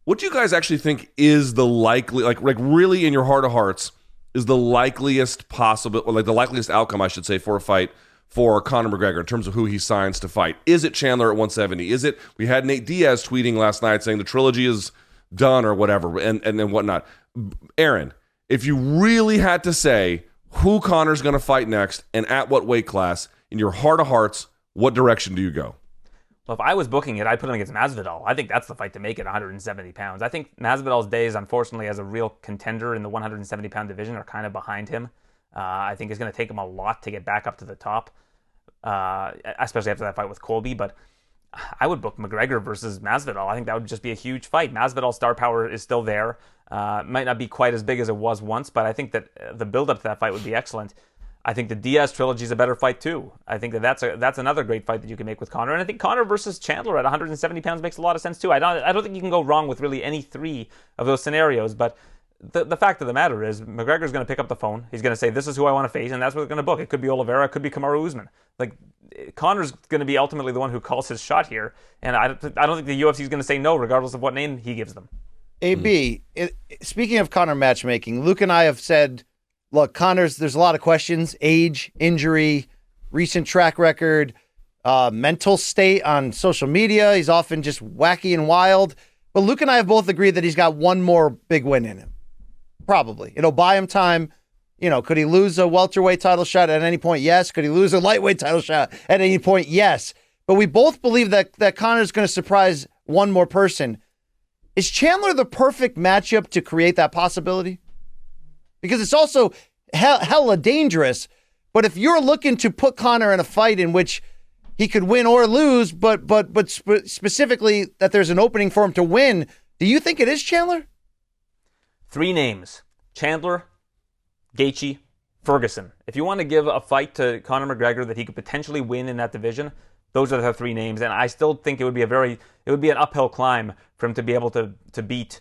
What do you guys actually think is the likely, like really in your heart of hearts, is the likeliest possible, or like the likeliest outcome, I should say, for a fight for Conor McGregor in terms of who he signs to fight? Is it Chandler at 170? Is it, we had Nate Diaz tweeting last night saying the trilogy is done or whatever, and then whatnot. Aaron, if you really had to say who Conor's going to fight next and at what weight class, in your heart of hearts, what direction do you go? Well, if I was booking it, I'd put him against Masvidal. I think that's the fight to make at 170 pounds. I think Masvidal's days, unfortunately, as a real contender in the 170-pound division are kind of behind him. I think it's going to take him a lot to get back up to the top, especially after that fight with Colby. But I would book McGregor versus Masvidal. I think that would just be a huge fight. Masvidal's star power is still there. Might not be quite as big as it was once, but I think that the build-up to that fight would be excellent. I think the Diaz trilogy is a better fight too. I think that's another great fight that you can make with Conor, and I think Conor versus Chandler at 170 pounds makes a lot of sense too. I don't think you can go wrong with really any three of those scenarios. But the fact of the matter is, McGregor's going to pick up the phone. He's going to say, "This is who I want to face," and that's what they're going to book. It could be Oliveira, it could be Kamaru Usman. Like, Conor's going to be ultimately the one who calls his shot here, and I don't think the UFC is going to say no, regardless of what name he gives them. AB, speaking of Conor matchmaking, Luke and I have said, look, there's a lot of questions: age, injury, recent track record, mental state on social media. He's often just wacky and wild. But Luke and I have both agreed that he's got one more big win in him. Probably. It'll buy him time. Could he lose a welterweight title shot at any point? Yes. Could he lose a lightweight title shot at any point? Yes. But we both believe that Conor's going to surprise one more person. Is Chandler the perfect matchup to create that possibility? Because it's also hella dangerous. But if you're looking to put Conor in a fight in which he could win or lose, but specifically that there's an opening for him to win, do you think it is Chandler? 3 names: Chandler, Gaethje, Ferguson. If you want to give a fight to Conor McGregor that he could potentially win in that division, those are the 3 names. And I still think it would be an uphill climb for him to be able to beat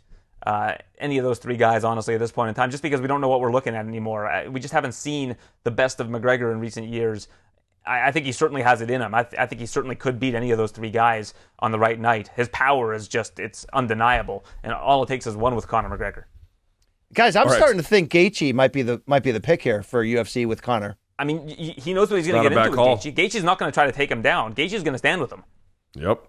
any of those 3 guys, honestly, at this point in time, just because we don't know what we're looking at anymore. We just haven't seen the best of McGregor in recent years. I think he certainly has it in him. I think he certainly could beat any of those 3 guys on the right night. His power is it's undeniable, and all it takes is one with Conor McGregor. Guys, I'm starting to think Gaethje might be the pick here for UFC with Conor. I mean, he knows what he's going to get into with Gaethje. Gaethje's not going to try to take him down. Gaethje's going to stand with him. Yep.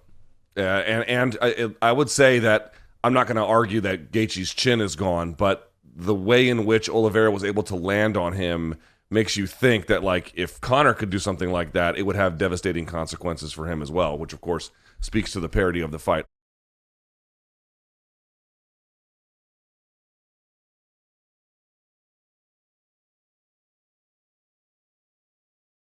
And I would say that I'm not going to argue that Gaethje's chin is gone, but the way in which Oliveira was able to land on him makes you think that, like, if Conor could do something like that, it would have devastating consequences for him as well, which, of course, speaks to the parity of the fight.